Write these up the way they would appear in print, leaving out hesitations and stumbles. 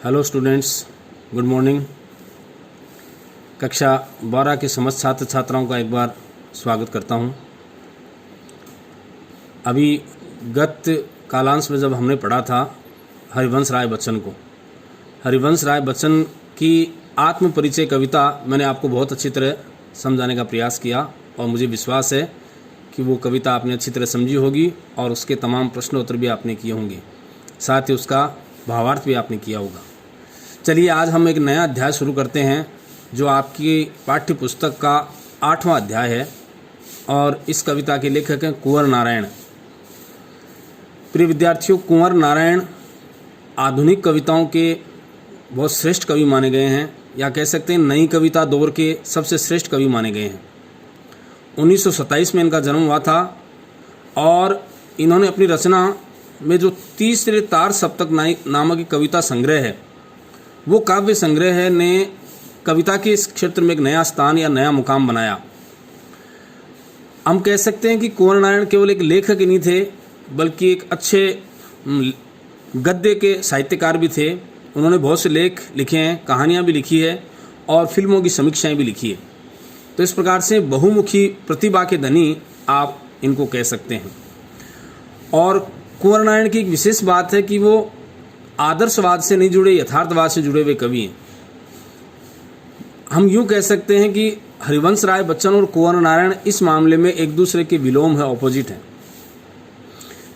Hello students, good morning. कक्षा 12 के समस्त छात्र छात्राओं का एक बार स्वागत करता हूं। अभी गत कालांश में जब हमने पढ़ा था हरिवंश राय बच्चन को, हरिवंश राय बच्चन की आत्म परिचय कविता मैंने आपको बहुत अच्छी तरह समझाने का प्रयास किया और मुझे विश्वास है कि वो कविता आपने अच्छी तरह समझी होगी और उसके तमाम प्रश्नोत्तर भी आपने किए होंगे, साथ ही उसका भावार्थ भी आपने किया होगा। चलिए आज हम एक नया अध्याय शुरू करते हैं जो आपकी पाठ्य पुस्तक का 8वां अध्याय है और इस कविता के लेखक हैं कुंवर नारायण। प्रिय विद्यार्थियों, कुंवर नारायण आधुनिक कविताओं के बहुत श्रेष्ठ कवि माने गए हैं, या कह सकते हैं नई कविता दौर के सबसे श्रेष्ठ कवि माने गए हैं। 1927 में इनका जन्म हुआ था और इन्होंने अपनी रचना में जो तीसरे तार सप्तक नामक कविता संग्रह है, वो काव्य संग्रह है ने कविता के इस क्षेत्र में एक नया स्थान या नया मुकाम बनाया। हम कह सकते हैं कि कुंवर नारायण केवल एक लेखक ही नहीं थे, बल्कि एक अच्छे गद्य के साहित्यकार भी थे। उन्होंने बहुत से लेख लिखे हैं, कहानियाँ भी लिखी है और फिल्मों की समीक्षाएं भी लिखी है। तो इस प्रकार से बहुमुखी प्रतिभा के धनी आप इनको कह सकते हैं। और कुंवर नारायण की एक विशेष बात है कि वो आदर्शवाद से नहीं जुड़े, यथार्थवाद से जुड़े हुए कवि हैं। हम यूँ कह सकते हैं कि हरिवंश राय बच्चन और कुंवर नारायण इस मामले में एक दूसरे के विलोम है, ऑपोजिट हैं।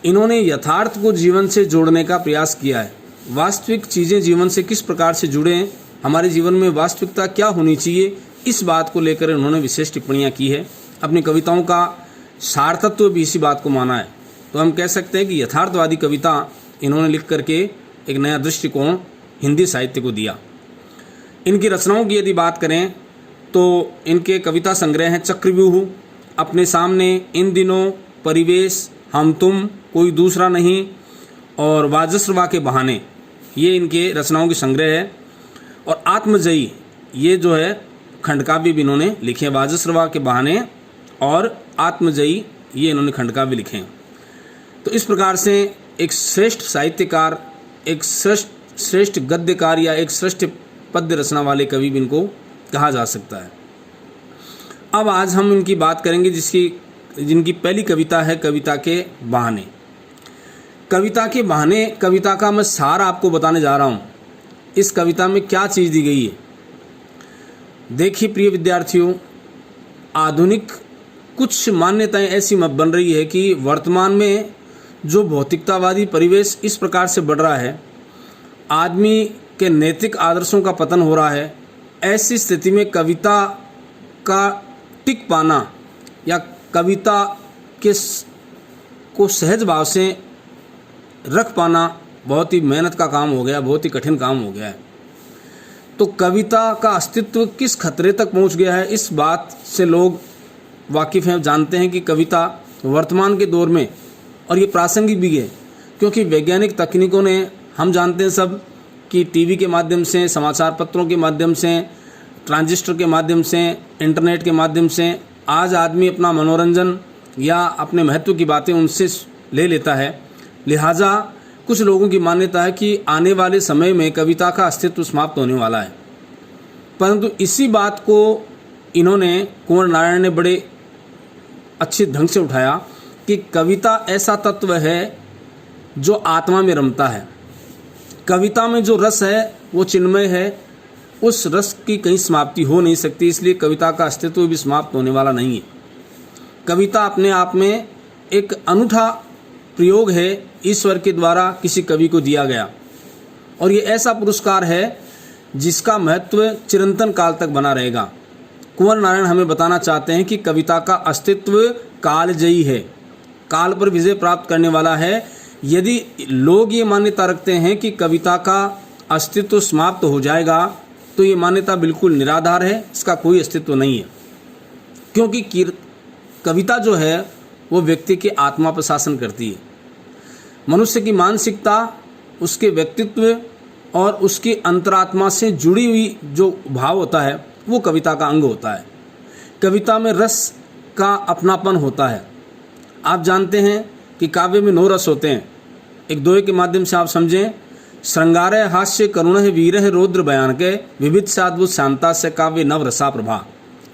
इन्होंने यथार्थ को जीवन से जोड़ने का प्रयास किया है। वास्तविक चीज़ें जीवन से किस प्रकार से जुड़ें, हमारे जीवन में वास्तविकता क्या होनी चाहिए, इस बात को लेकर इन्होंने विशेष टिप्पणियाँ की है। अपनी कविताओं का सार्थत्व भी इसी बात को माना है। तो हम कह सकते हैं कि यथार्थवादी कविता इन्होंने लिख करके एक नया दृष्टिकोण हिंदी साहित्य को दिया। इनकी रचनाओं की यदि बात करें तो इनके कविता संग्रह हैं चक्रव्यूह, अपने सामने, इन दिनों, परिवेश, हम तुम, कोई दूसरा नहीं और वाजस्रवा के बहाने। ये इनके रचनाओं की संग्रह है। और आत्मजयी, ये जो है खंडकाव्य भी इन्होंने लिखे हैं। वाजस्रवा के बहाने और आत्मजयी, ये इन्होंने खंडकाव्य लिखे हैं। तो इस प्रकार से एक श्रेष्ठ साहित्यकार, एक श्रेष्ठ गद्यकार या एक श्रेष्ठ पद्य रचना वाले कवि भी इनको कहा जा सकता है। अब आज हम इनकी बात करेंगे जिनकी पहली कविता है कविता के बहाने। कविता के बहाने कविता का मैं सार आपको बताने जा रहा हूँ। इस कविता में क्या चीज़ दी गई है, देखिए प्रिय विद्यार्थियों। आधुनिक कुछ मान्यताएं ऐसी बन रही है कि वर्तमान में जो भौतिकतावादी परिवेश इस प्रकार से बढ़ रहा है, आदमी के नैतिक आदर्शों का पतन हो रहा है। ऐसी स्थिति में कविता का टिक पाना या कविता को सहज भाव से रख पाना बहुत ही मेहनत का काम हो गया, बहुत ही कठिन काम हो गया है। तो कविता का अस्तित्व किस खतरे तक पहुंच गया है, इस बात से लोग वाकिफ़ हैं, जानते हैं कि कविता वर्तमान के दौर में, और ये प्रासंगिक भी है क्योंकि वैज्ञानिक तकनीकों ने, हम जानते हैं सब कि टीवी के माध्यम से, समाचार पत्रों के माध्यम से, ट्रांजिस्टर के माध्यम से, इंटरनेट के माध्यम से आज आदमी अपना मनोरंजन या अपने महत्व की बातें उनसे ले लेता है। लिहाजा कुछ लोगों की मान्यता है कि आने वाले समय में कविता का अस्तित्व समाप्त होने वाला है। परंतु इसी बात को इन्होंने, कुंवर नारायण ने बड़े अच्छे ढंग से उठाया कि कविता ऐसा तत्व है जो आत्मा में रमता है। कविता में जो रस है वो चिन्मय है, उस रस की कहीं समाप्ति हो नहीं सकती, इसलिए कविता का अस्तित्व भी समाप्त होने वाला नहीं है। कविता अपने आप में एक अनूठा प्रयोग है, ईश्वर के द्वारा किसी कवि को दिया गया, और ये ऐसा पुरस्कार है जिसका महत्व चिरंतन काल तक बना रहेगा। कुंवर नारायण हमें बताना चाहते हैं कि कविता का अस्तित्व कालजयी है, काल पर विजय प्राप्त करने वाला है। यदि लोग ये मान्यता रखते हैं कि कविता का अस्तित्व समाप्त हो जाएगा तो ये मान्यता बिल्कुल निराधार है, इसका कोई अस्तित्व नहीं है। क्योंकि कविता जो है वो व्यक्ति के आत्मा पर शासन करती है। मनुष्य की मानसिकता, उसके व्यक्तित्व और उसकी अंतरात्मा से जुड़ी हुई जो भाव होता है वो कविता का अंग होता है। कविता में रस का अपनापन होता है। आप जानते हैं कि काव्य में 9 रस होते हैं। एक दोहे के माध्यम से आप समझें, श्रृंगार हास्य करुण वीर रौद्र बयान के विविध साद्भुत शांता से काव्य नव रसा प्रभा।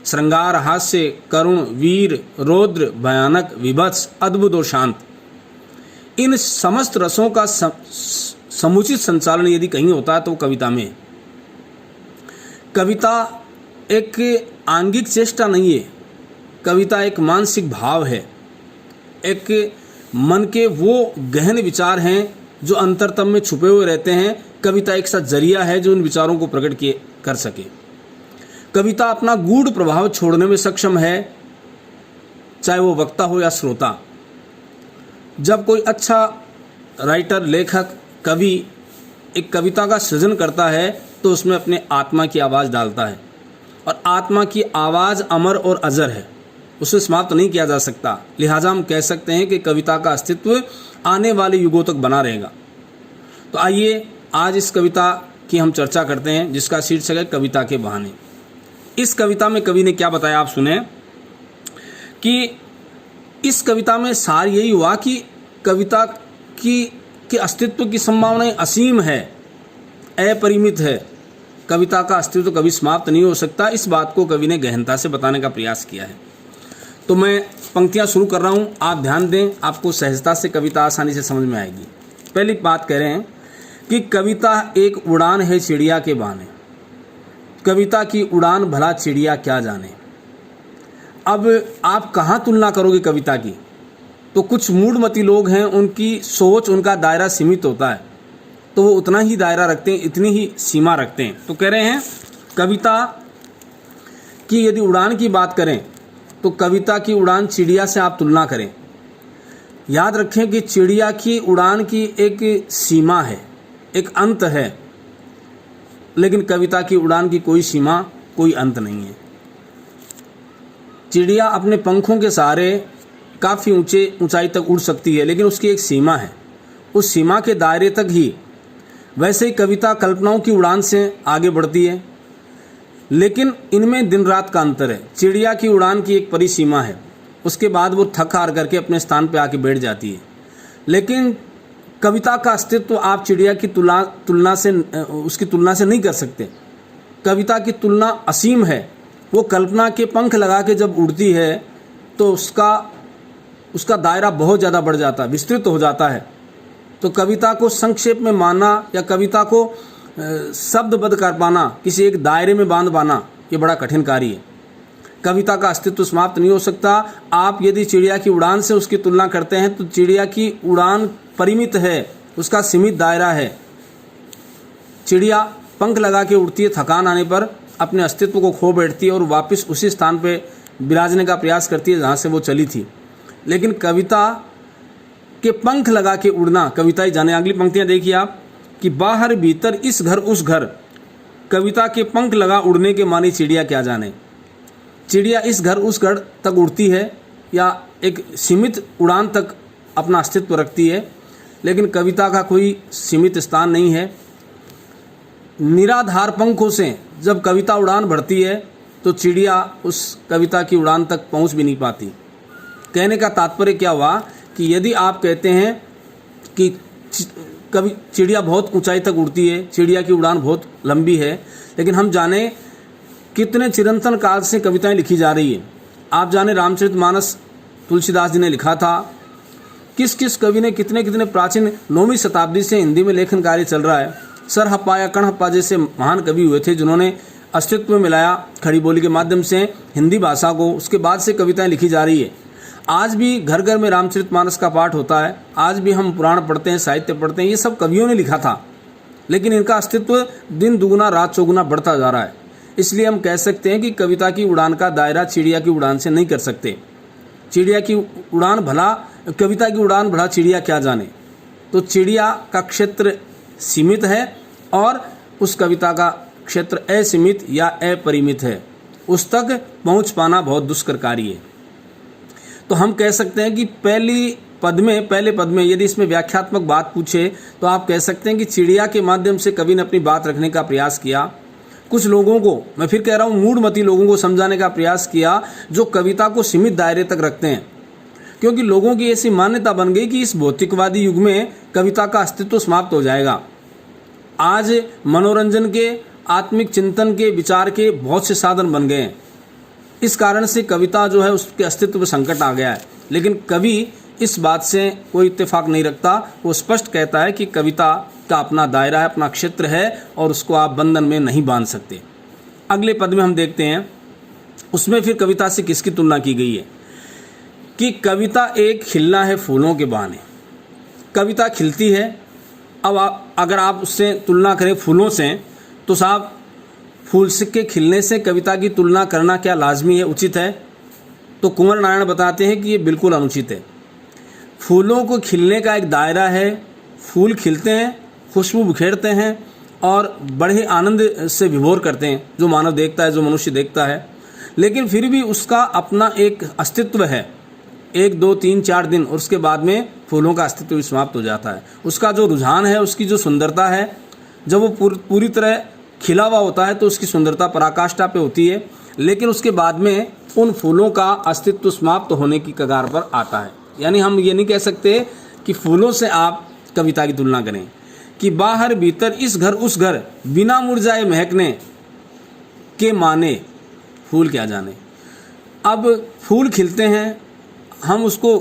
श्रृंगार हास्य करुण वीर रौद्र भयानक विभत्स अद्भुत और शांत, इन समस्त रसों का समुचित संचालन यदि कहीं होता है तो कविता में है। कविता एक आंगिक चेष्टा नहीं है, कविता एक मानसिक भाव है, एक मन के वो गहन विचार हैं जो अंतरतम में छुपे हुए रहते हैं। कविता एक सा जरिया है जो उन विचारों को प्रकट किए कर सके। कविता अपना गूढ़ प्रभाव छोड़ने में सक्षम है, चाहे वो वक्ता हो या श्रोता। जब कोई अच्छा राइटर, लेखक, कवि एक कविता का सृजन करता है तो उसमें अपने आत्मा की आवाज़ डालता है, और आत्मा की आवाज़ अमर और अजर है, उसे समाप्त नहीं किया जा सकता। लिहाजा हम कह सकते हैं कि कविता का अस्तित्व आने वाले युगों तक बना रहेगा। तो आइए आज इस कविता की हम चर्चा करते हैं जिसका शीर्षक है कविता के बहाने। इस कविता में कवि ने क्या बताया आप सुने कि इस कविता में सार यही हुआ कि कविता के अस्तित्व की संभावनाएं असीम है, अपरिमित है। कविता का अस्तित्व कभी समाप्त नहीं हो सकता। इस बात को कवि ने गहनता से बताने का प्रयास किया है। तो मैं पंक्तियां शुरू कर रहा हूं, आप ध्यान दें, आपको सहजता से कविता आसानी से समझ में आएगी। पहली बात कह रहे हैं कि कविता एक उड़ान है चिड़िया के बहाने, कविता की उड़ान भला चिड़िया क्या जाने। अब आप कहाँ तुलना करोगे कविता की? तो कुछ मूढ़मती लोग हैं, उनकी सोच, उनका दायरा सीमित होता है, तो वो उतना ही दायरा रखते हैं, इतनी ही सीमा रखते हैं। तो कह रहे हैं कविता की यदि उड़ान की बात करें तो कविता की उड़ान चिड़िया से आप तुलना करें। याद रखें कि चिड़िया की उड़ान की एक सीमा है, एक अंत है, लेकिन कविता की उड़ान की कोई सीमा, कोई अंत नहीं है। चिड़िया अपने पंखों के सहारे काफ़ी ऊंचाई तक उड़ सकती है, लेकिन उसकी एक सीमा है, उस सीमा के दायरे तक ही। वैसे ही कविता कल्पनाओं की उड़ान से आगे बढ़ती है, लेकिन इनमें दिन रात का अंतर है। चिड़िया की उड़ान की एक परिसीमा है, उसके बाद वो थक हार करके अपने स्थान पर आके बैठ जाती है। लेकिन कविता का अस्तित्व आप चिड़िया की उसकी तुलना से नहीं कर सकते। कविता की तुलना असीम है। वो कल्पना के पंख लगा के जब उड़ती है तो उसका दायरा बहुत ज़्यादा बढ़ जाता है, विस्तृत हो जाता है। तो कविता को संक्षेप में मानना या कविता को शब्दबद्ध कर पाना, किसी एक दायरे में बांध पाना, ये बड़ा कठिन कार्य है। कविता का अस्तित्व समाप्त नहीं हो सकता। आप यदि चिड़िया की उड़ान से उसकी तुलना करते हैं तो चिड़िया की उड़ान परिमित है, उसका सीमित दायरा है। चिड़िया पंख लगा के उड़ती है, थकान आने पर अपने अस्तित्व को खो बैठती है और वापस उसी स्थान पे विराजने का प्रयास करती है जहाँ से वो चली थी। लेकिन कविता के पंख लगा के उड़ना कविता ही जाने। अगली पंक्तियाँ देखिए आप कि बाहर भीतर इस घर उस घर, कविता के पंख लगा उड़ने के मानी चिड़िया क्या जाने। चिड़िया इस घर उस घर तक उड़ती है या एक सीमित उड़ान तक अपना अस्तित्व रखती है, लेकिन कविता का कोई सीमित स्थान नहीं है। निराधार पंखों से जब कविता उड़ान भरती है तो चिड़िया उस कविता की उड़ान तक पहुंच भी नहीं पाती। कहने का तात्पर्य क्या हुआ कि यदि आप कहते हैं कि चिड़िया बहुत ऊंचाई तक उड़ती है, चिड़िया की उड़ान बहुत लंबी है, लेकिन हम जाने कितने चिरंतन काल से कविताएं लिखी जा रही है। आप जाने रामचरितमानस तुलसीदास जी ने लिखा था, किस किस कवि ने कितने कितने प्राचीन 9वीं शताब्दी से हिंदी में लेखन कार्य चल रहा है। सर हप्पा या कणहप्पा जैसे महान कवि हुए थे जिन्होंने अस्तित्व में मिलाया खड़ी बोली के माध्यम से हिंदी भाषा को। उसके बाद से कविताएं लिखी जा रही है। आज भी घर घर में रामचरितमानस का पाठ होता है, आज भी हम पुराण पढ़ते हैं, साहित्य पढ़ते हैं। ये सब कवियों ने लिखा था, लेकिन इनका अस्तित्व दिन दुगुना रात चौगुना बढ़ता जा रहा है। इसलिए हम कह सकते हैं कि कविता की उड़ान का दायरा चिड़िया की उड़ान से नहीं कर सकते। चिड़िया की उड़ान भला, कविता की उड़ान भला चिड़िया क्या जाने। तो चिड़िया का क्षेत्र सीमित है और उस कविता का क्षेत्र असीमित या अपरिमित है, उस तक पहुंच पाना बहुत दुष्कर कार्य है। तो हम कह सकते हैं कि पहले पद में यदि इसमें व्याख्यात्मक बात पूछे तो आप कह सकते हैं कि चिड़िया के माध्यम से कवि ने अपनी बात रखने का प्रयास किया। कुछ लोगों को, मैं फिर कह रहा हूँ, मूढ़मती लोगों को समझाने का प्रयास किया जो कविता को सीमित दायरे तक रखते हैं, क्योंकि लोगों की ऐसी मान्यता बन गई कि इस भौतिकवादी युग में कविता का अस्तित्व समाप्त हो जाएगा। आज मनोरंजन के, आत्मिक चिंतन के, विचार के बहुत से साधन बन गए हैं। इस कारण से कविता जो है उसके अस्तित्व में संकट आ गया है। लेकिन कवि इस बात से कोई इत्तेफाक नहीं रखता। वो स्पष्ट कहता है कि कविता का अपना दायरा है, अपना क्षेत्र है और उसको आप बंधन में नहीं बांध सकते। अगले पद में हम देखते हैं, उसमें फिर कविता से किसकी तुलना की गई है कि कविता एक खिलना है फूलों के बहाने। कविता खिलती है। अब अगर आप उससे तुलना करें फूलों से, तो साहब फूल के खिलने से कविता की तुलना करना क्या लाजमी है, उचित है? तो कुंवर नारायण बताते हैं कि ये बिल्कुल अनुचित है। फूलों को खिलने का एक दायरा है। फूल खिलते हैं, खुशबू बिखेरते हैं और बड़े आनंद से विभोर करते हैं, जो मानव देखता है, जो मनुष्य देखता है। लेकिन फिर भी उसका अपना एक अस्तित्व है, 1, 2, 3, 4 दिन, और उसके बाद में फूलों का अस्तित्व भी समाप्त हो जाता है। उसका जो रुझान है, उसकी जो सुंदरता है, जब वो पूरी तरह खिला हुआ होता है तो उसकी सुंदरता पराकाष्ठा पे होती है। लेकिन उसके बाद में उन फूलों का अस्तित्व समाप्त होने की कगार पर आता है। यानी हम ये नहीं कह सकते कि फूलों से आप कविता की तुलना करें कि बाहर भीतर इस घर उस घर बिना मुरझाए महकने के माने फूल क्या जाने। अब फूल खिलते हैं, हम उसको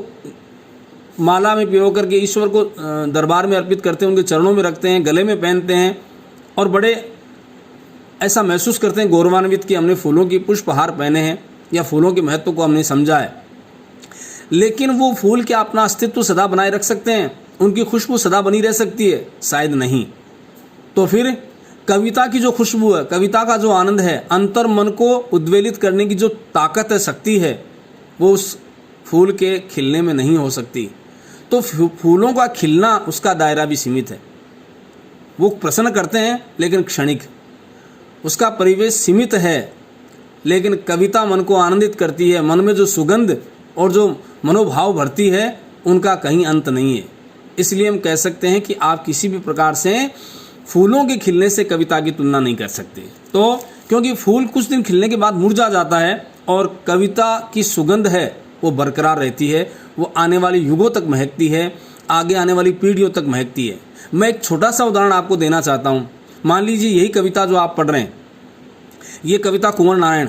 माला में पिरो करके ईश्वर को दरबार में अर्पित करते हैं, उनके चरणों में रखते हैं, गले में पहनते हैं और बड़े ऐसा महसूस करते हैं गौरवान्वित कि हमने फूलों की पुष्पहार पहने हैं या फूलों के महत्व को हमने समझा है। लेकिन वो फूल क्या अपना अस्तित्व सदा बनाए रख सकते हैं? उनकी खुशबू सदा बनी रह सकती है? शायद नहीं। तो फिर कविता की जो खुशबू है, कविता का जो आनंद है, अंतर मन को उद्वेलित करने की जो ताकत है, शक्ति है, वो उस फूल के खिलने में नहीं हो सकती। तो फूलों का खिलना, उसका दायरा भी सीमित है। वो प्रसन्न करते हैं लेकिन क्षणिक, उसका परिवेश सीमित है। लेकिन कविता मन को आनंदित करती है, मन में जो सुगंध और जो मनोभाव भरती है, उनका कहीं अंत नहीं है। इसलिए हम कह सकते हैं कि आप किसी भी प्रकार से फूलों के खिलने से कविता की तुलना नहीं कर सकते। तो क्योंकि फूल कुछ दिन खिलने के बाद मुरझा जाता है और कविता की सुगंध है वो बरकरार रहती है, वो आने वाले युगों तक महकती है, आगे आने वाली पीढ़ियों तक महकती है। मैं एक छोटा सा उदाहरण आपको देना चाहता हूँ। मान लीजिए यही कविता जो आप पढ़ रहे हैं, ये कविता कुंवर नारायण,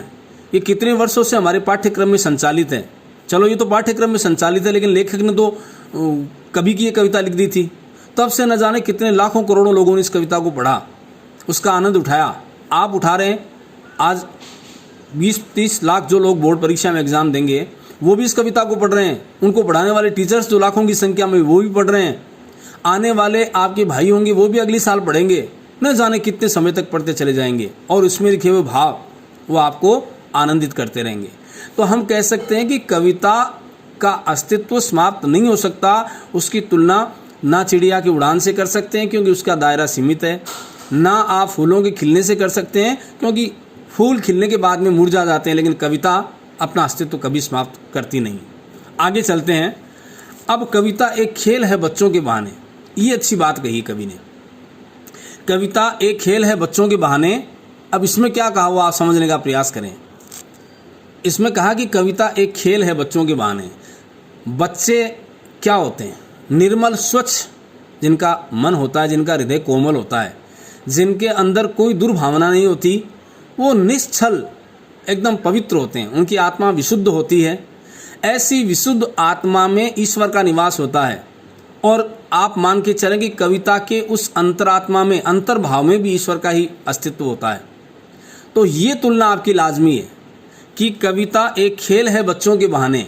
ये कितने वर्षों से हमारे पाठ्यक्रम में संचालित है। चलो ये तो पाठ्यक्रम में संचालित है, लेकिन लेखक ने तो कभी की ये कविता लिख दी थी। तब से न जाने कितने लाखों करोड़ों लोगों ने इस कविता को पढ़ा, उसका आनंद उठाया। आप उठा रहे हैं। आज 20-30 लाख जो लोग बोर्ड परीक्षा में एग्जाम देंगे, वो भी इस कविता को पढ़ रहे हैं। उनको पढ़ाने वाले टीचर्स जो लाखों की संख्या में, वो भी पढ़ रहे हैं। आने वाले आपके भाई होंगे, वो भी अगले साल पढ़ेंगे। न जाने कितने समय तक पढ़ते चले जाएंगे और उसमें लिखे हुए भाव वो आपको आनंदित करते रहेंगे। तो हम कह सकते हैं कि कविता का अस्तित्व समाप्त नहीं हो सकता। उसकी तुलना ना चिड़िया की उड़ान से कर सकते हैं क्योंकि उसका दायरा सीमित है, ना आप फूलों के खिलने से कर सकते हैं क्योंकि फूल खिलने के बाद में मुरझा जाते हैं, लेकिन कविता अपना अस्तित्व कभी समाप्त करती नहीं। आगे चलते हैं। अब कविता एक खेल है बच्चों के बहाने। ये अच्छी बात कही कवि ने, कविता एक खेल है बच्चों के बहाने। अब इसमें क्या कहा वो आप समझने का प्रयास करें। इसमें कहा कि कविता एक खेल है बच्चों के बहाने। बच्चे क्या होते हैं? निर्मल, स्वच्छ, जिनका मन होता है, जिनका हृदय कोमल होता है, जिनके अंदर कोई दुर्भावना नहीं होती, वो निश्चल एकदम पवित्र होते हैं, उनकी आत्मा विशुद्ध होती है। ऐसी विशुद्ध आत्मा में ईश्वर का निवास होता है। और आप मान के चलें कि कविता के उस अंतरात्मा में, अंतर्भाव में भी ईश्वर का ही अस्तित्व होता है। तो ये तुलना आपकी लाजमी है कि कविता एक खेल है बच्चों के बहाने।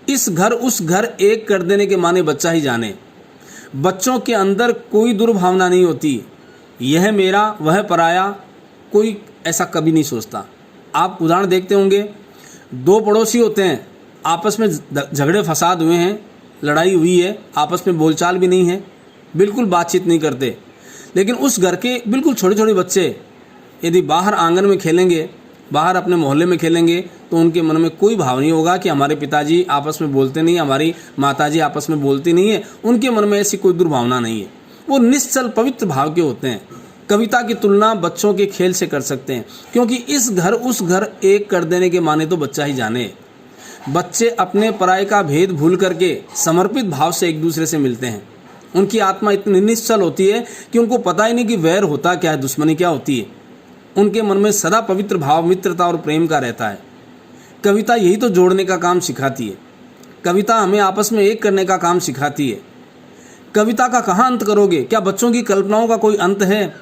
इस घर उस घर एक कर देने के माने बच्चा ही जाने। बच्चों के अंदर कोई दुर्भावना नहीं होती, यह मेरा वह पराया, कोई ऐसा कभी नहीं सोचता। आप उदाहरण देखते होंगे, दो पड़ोसी होते हैं, आपस में झगड़े फसाद हुए हैं, लड़ाई हुई है, आपस में बोलचाल भी नहीं है, बिल्कुल बातचीत नहीं करते, लेकिन उस घर के बिल्कुल छोटे छोटे बच्चे यदि बाहर आंगन में खेलेंगे, बाहर अपने मोहल्ले में खेलेंगे, तो उनके मन में कोई भाव नहीं होगा कि हमारे पिताजी आपस में बोलते नहीं, हमारी माताजी आपस में बोलती नहीं है। उनके मन में ऐसी कोई दुर्भावना नहीं है, वो निश्चल पवित्र भाव के होते हैं। कविता की तुलना बच्चों के खेल से कर सकते हैं क्योंकि इस घर उस घर एक कर देने के माने तो बच्चा ही जाने। बच्चे अपने पराये का भेद भूल करके समर्पित भाव से एक दूसरे से मिलते हैं उनकी आत्मा इतनी निश्चल होती है कि उनको पता ही नहीं कि वैर होता क्या है, दुश्मनी क्या होती है। उनके मन में सदा पवित्र भाव, मित्रता और प्रेम का रहता है। कविता यही तो जोड़ने का काम सिखाती है। कविता हमें आपस में एक करने का काम सिखाती है। कविता का कहाँ अंत करोगे? क्या बच्चों की कल्पनाओं का कोई अंत है?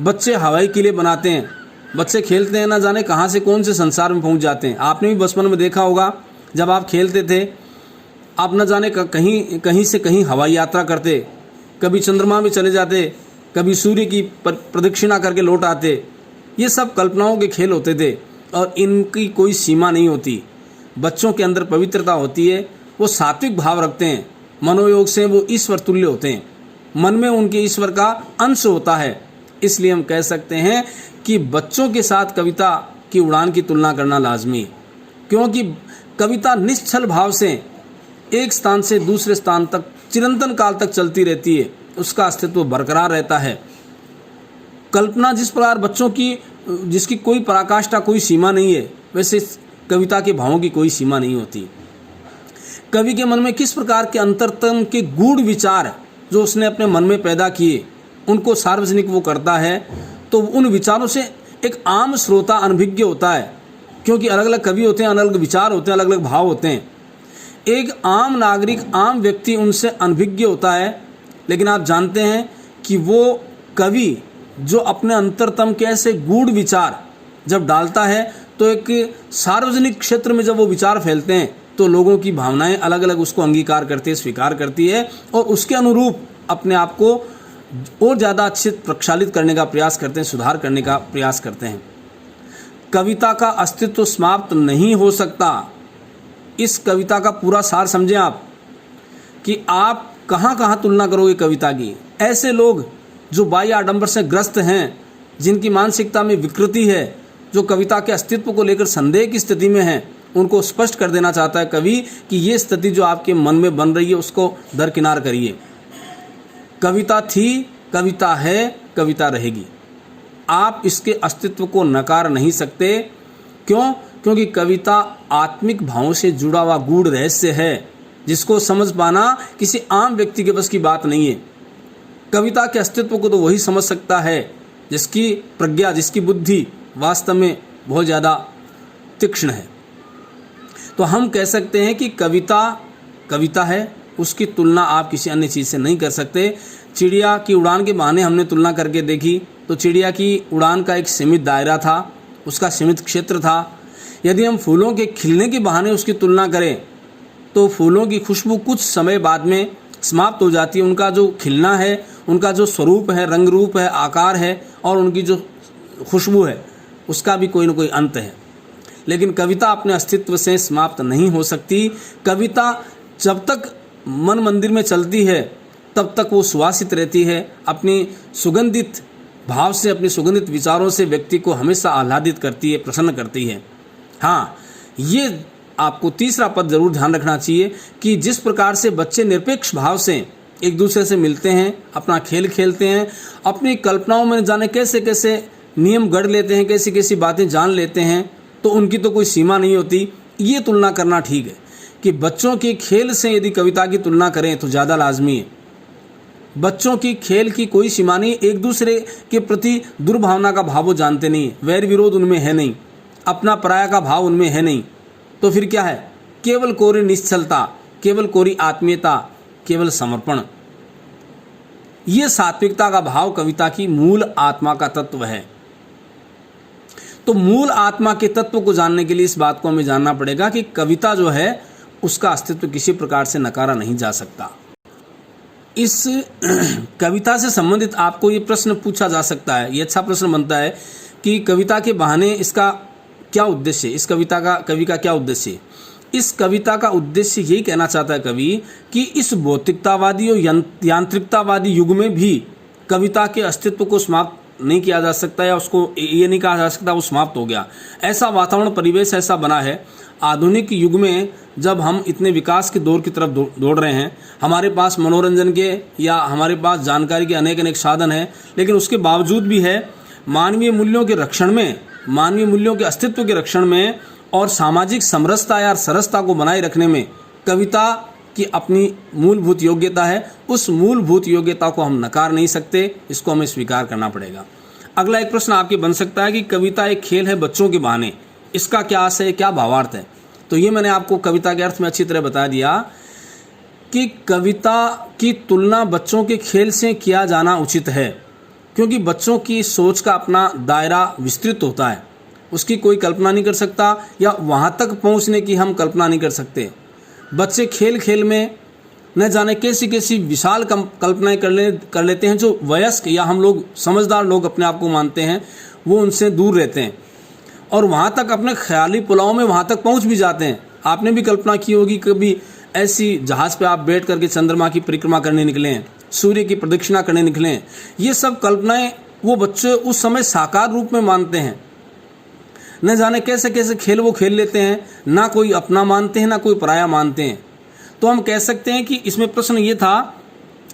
बच्चे हवाई किले बनाते हैं, बच्चे खेलते हैं, ना जाने कहाँ से कौन से संसार में पहुँच जाते हैं। आपने भी बचपन में देखा होगा, जब आप खेलते थे, आप न जाने कहीं से कहीं हवाई यात्रा करते, कभी चंद्रमा में चले जाते, कभी सूर्य की प्रदक्षिणा करके लौट आते। ये सब कल्पनाओं के खेल होते थे और इनकी कोई सीमा नहीं होती। बच्चों के अंदर पवित्रता होती है, वो सात्विक भाव रखते हैं, मनोयोग से वो ईश्वर तुल्य होते हैं, मन में उनके ईश्वर का अंश होता है। इसलिए हम कह सकते हैं कि बच्चों के साथ कविता की उड़ान की तुलना करना लाजमी है, क्योंकि कविता निश्चल भाव से एक स्थान से दूसरे स्थान तक चिरंतन काल तक चलती रहती है, उसका अस्तित्व बरकरार रहता है। कल्पना जिस प्रकार बच्चों की, जिसकी कोई पराकाष्ठा, कोई सीमा नहीं है, वैसे कविता के भावों की कोई सीमा नहीं होती। कवि के मन में किस प्रकार के अंतरतम के गूढ़ विचार जो उसने अपने मन में पैदा किए, उनको सार्वजनिक वो करता है, तो उन विचारों से एक आम श्रोता अनभिज्ञ होता है, क्योंकि अलग अलग कवि होते हैं, अलग अलग विचार होते हैं, अलग अलग भाव होते हैं। एक आम नागरिक, आम व्यक्ति उनसे अनभिज्ञ होता है। लेकिन आप जानते हैं कि वो कवि जो अपने अंतरतम के ऐसे गूढ़ विचार जब डालता है, तो एक सार्वजनिक क्षेत्र में जब वो विचार फैलते हैं, तो लोगों की भावनाएं अलग अलग उसको अंगीकार करती है, स्वीकार करती है, और उसके अनुरूप अपने आप को और ज़्यादा अच्छे प्रक्षालित करने का प्रयास करते हैं, सुधार करने का प्रयास करते हैं। कविता का अस्तित्व समाप्त नहीं हो सकता। इस कविता का पूरा सार समझें आप, कि आप कहाँ कहाँ तुलना करोगे कविता की। ऐसे लोग जो बाह्य आडंबर से ग्रस्त हैं, जिनकी मानसिकता में विकृति है, जो कविता के अस्तित्व को लेकर संदेह की स्थिति में हैं, उनको स्पष्ट कर देना चाहता है कवि कि ये स्थिति जो आपके मन में बन रही है, उसको दरकिनार करिए। कविता थी, कविता है, कविता रहेगी। आप इसके अस्तित्व को नकार नहीं सकते। क्यों? क्योंकि कविता आत्मिक भावों से जुड़ा हुआ गूढ़ रहस्य है, जिसको समझ पाना किसी आम व्यक्ति के बस की बात नहीं है। कविता के अस्तित्व को तो वही समझ सकता है जिसकी प्रज्ञा, जिसकी बुद्धि वास्तव में बहुत ज़्यादा तीक्ष्ण है। तो हम कह सकते हैं कि कविता कविता है, उसकी तुलना आप किसी अन्य चीज़ से नहीं कर सकते। चिड़िया की उड़ान के बहाने हमने तुलना करके देखी, तो चिड़िया की उड़ान का एक सीमित दायरा था, उसका सीमित क्षेत्र था। यदि हम फूलों के खिलने के बहाने उसकी तुलना करें, तो फूलों की खुशबू कुछ समय बाद में समाप्त हो जाती है। उनका जो खिलना है, उनका जो स्वरूप है, रंग रूप है, आकार है, और उनकी जो खुशबू है, उसका भी कोई ना कोई अंत है। लेकिन कविता अपने अस्तित्व से समाप्त नहीं हो सकती। कविता जब तक मन मंदिर में चलती है, तब तक वो सुवासित रहती है। अपनी सुगंधित भाव से, अपने सुगंधित विचारों से व्यक्ति को हमेशा आह्लादित करती है, प्रसन्न करती है। हाँ, ये आपको तीसरा पद जरूर ध्यान रखना चाहिए कि जिस प्रकार से बच्चे निरपेक्ष भाव से एक दूसरे से मिलते हैं, अपना खेल खेलते हैं, अपनी कल्पनाओं में जाने कैसे कैसे नियम गढ़ लेते हैं, कैसी कैसी बातें जान लेते हैं, तो उनकी तो कोई सीमा नहीं होती। ये तुलना करना ठीक है कि बच्चों के खेल से यदि कविता की तुलना करें तो ज़्यादा लाजमी है। बच्चों की खेल की कोई सीमा नहीं, एक दूसरे के प्रति दुर्भावना का भाव वो जानते नहीं, वैर विरोध उनमें है नहीं, अपना पराया का भाव उनमें है नहीं। तो फिर क्या है? केवल कोरी निश्चलता, केवल कोरी आत्मीयता, केवल समर्पण। ये सात्विकता का भाव कविता की मूल आत्मा का तत्व है। तो मूल आत्मा के तत्व को जानने के लिए इस बात को हमें जानना पड़ेगा कि कविता जो है, उसका अस्तित्व किसी प्रकार से नकारा नहीं जा सकता। इस कविता से संबंधित आपको ये प्रश्न पूछा जा सकता है, ये अच्छा प्रश्न बनता है कि कविता के बहाने इसका क्या उद्देश्य है, इस कविता का, कवि का क्या उद्देश्य है। इस कविता का उद्देश्य यही कहना चाहता है कवि कि इस भौतिकतावादी और यांत्रिकतावादी युग में भी कविता के अस्तित्व को समाप्त नहीं किया जा सकता, या उसको ये नहीं कहा जा सकता वो समाप्त हो गया। ऐसा वातावरण, परिवेश ऐसा बना है आधुनिक युग में, जब हम इतने विकास के दौर की तरफ दौड़ रहे हैं, हमारे पास मनोरंजन के या हमारे पास जानकारी के अनेक अनेक साधन हैं, लेकिन उसके बावजूद भी है मानवीय मूल्यों के रक्षण में, मानवीय मूल्यों के अस्तित्व के रक्षण में और सामाजिक समरसता या सरसता को बनाए रखने में कविता की अपनी मूलभूत योग्यता है, उस मूलभूत योग्यता को हम नकार नहीं सकते, इसको हमें स्वीकार करना पड़ेगा। अगला एक प्रश्न आपके बन सकता है कि कविता एक खेल है बच्चों के बहाने, इसका क्या आशय है, क्या भावार्थ है? तो ये मैंने आपको कविता के अर्थ में अच्छी तरह बता दिया कि कविता की तुलना बच्चों के खेल से किया जाना उचित है, क्योंकि बच्चों की सोच का अपना दायरा विस्तृत होता है, उसकी कोई कल्पना नहीं कर सकता या वहाँ तक पहुँचने की हम कल्पना नहीं कर सकते। बच्चे खेल खेल में न जाने कैसी कैसी विशाल कल्पनाएं कर लेते हैं, जो वयस्क या हम लोग समझदार लोग अपने आप को मानते हैं, वो उनसे दूर रहते हैं और वहाँ तक अपने ख्याली पुलाव में वहाँ तक पहुँच भी जाते हैं। आपने भी कल्पना की होगी, कभी ऐसी जहाज़ पे आप बैठ करके चंद्रमा की परिक्रमा करने निकले हैं, सूर्य की प्रदक्षिणा करने निकले हैं। ये सब कल्पनाएं वो बच्चे उस समय साकार रूप में मानते हैं। न जाने कैसे कैसे खेल वो खेल लेते हैं, ना कोई अपना मानते हैं ना कोई पराया मानते हैं। तो हम कह सकते हैं कि इसमें प्रश्न ये था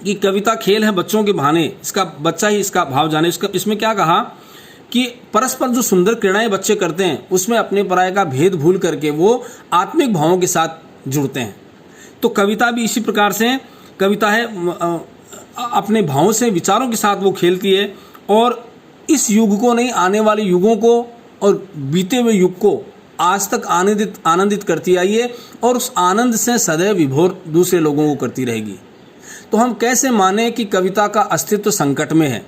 कि कविता खेल है बच्चों के बहाने, इसका बच्चा ही इसका भाव जाने। इसमें क्या कहा कि परस्पर जो सुंदर क्रीड़ाएं बच्चे करते हैं, उसमें अपने पराये का भेद भूल करके वो आत्मिक भावों के साथ जुड़ते हैं। तो कविता भी इसी प्रकार से कविता है, अपने भावों से विचारों के साथ वो खेलती है और इस युग को नहीं, आने वाले युगों को और बीते हुए युग को आज तक आनंदित करती आई है और उस आनंद से सदैव विभोर दूसरे लोगों को करती रहेगी। तो हम कैसे माने कि कविता का अस्तित्व संकट में है?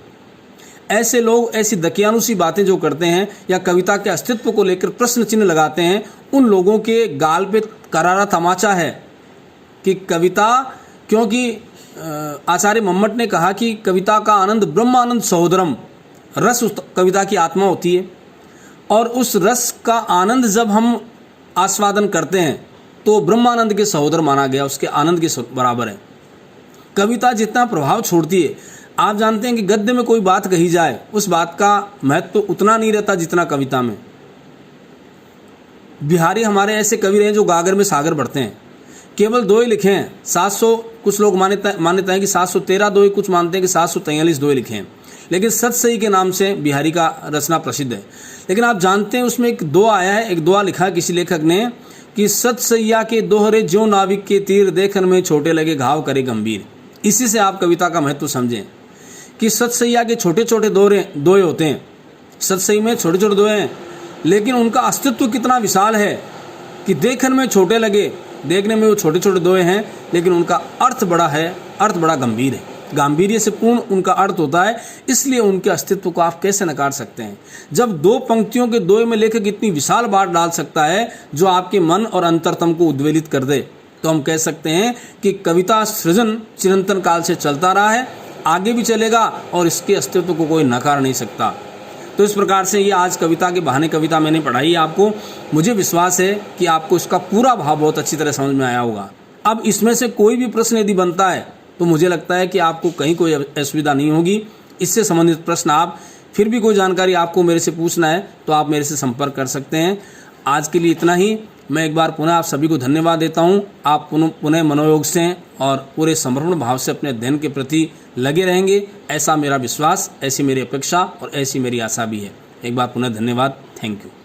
ऐसे लोग ऐसी दकियानुसी बातें जो करते हैं या कविता के अस्तित्व को लेकर प्रश्न चिन्ह लगाते हैं, उन लोगों के गाल पे करारा तमाचा है कि कविता, क्योंकि आचार्य मम्मट ने कहा कि कविता का आनंद ब्रह्मानंद सहोदरम, रस उस कविता की आत्मा होती है और उस रस का आनंद जब हम आस्वादन करते हैं तो ब्रह्मानंद के सहोदर माना गया, उसके आनंद के बराबर है। कविता जितना प्रभाव छोड़ती है, आप जानते हैं कि गद्य में कोई बात कही जाए उस बात का महत्व तो उतना नहीं रहता जितना कविता में। बिहारी हमारे ऐसे कवि रहे जो गागर में सागर बढ़ते हैं, केवल दोहे लिखे हैं 700, कुछ लोग मान्यता है कि 713 दोहे, कुछ मानते हैं कि 743 दोहे लिखे हैं, लेकिन सत सही के नाम से बिहारी का रचना प्रसिद्ध है। लेकिन आप जानते हैं उसमें एक दुआ आया है, एक दुआ लिखा है किसी लेखक ने कि सत सैया के दोहरे ज्यों नाविक के तीर, देखन में छोटे लगे घाव करे गंभीर। इसी से आप कविता का महत्व समझें कि सत सैया के छोटे छोटे दोहे होते हैं, सत सही में छोटे छोटे दोहे हैं, लेकिन उनका अस्तित्व कितना विशाल है कि देखन में छोटे लगे, देखने में वो छोटे छोटे दोहे हैं, लेकिन उनका अर्थ बड़ा है, अर्थ बड़ा गंभीर है, गांभीर्य से पूर्ण उनका अर्थ होता है। इसलिए उनके अस्तित्व को आप कैसे नकार सकते हैं? जब दो पंक्तियों के दोहे में लेखक इतनी विशाल बात डाल सकता है जो आपके मन और अंतरतम को उद्वेलित कर दे, तो हम कह सकते हैं कि कविता सृजन चिरंतन काल से चलता रहा है, आगे भी चलेगा और इसके अस्तित्व को कोई नकार नहीं सकता। तो इस प्रकार से ये आज कविता के बहाने कविता मैंने पढ़ाई है आपको। मुझे विश्वास है कि आपको इसका पूरा भाव बहुत अच्छी तरह समझ में आया होगा। अब इसमें से कोई भी प्रश्न यदि बनता है तो मुझे लगता है कि आपको कहीं कोई असुविधा नहीं होगी। इससे संबंधित प्रश्न आप फिर भी कोई जानकारी आपको मेरे से पूछना है तो आप मेरे से संपर्क कर सकते हैं। आज के लिए इतना ही। मैं एक बार पुनः आप सभी को धन्यवाद देता हूं। आप पुनः मनोयोग से और पूरे समर्पण भाव से अपने अध्ययन के प्रति लगे रहेंगे, ऐसा मेरा विश्वास, ऐसी मेरी अपेक्षा और ऐसी मेरी आशा भी है। एक बार पुनः धन्यवाद। Thank you.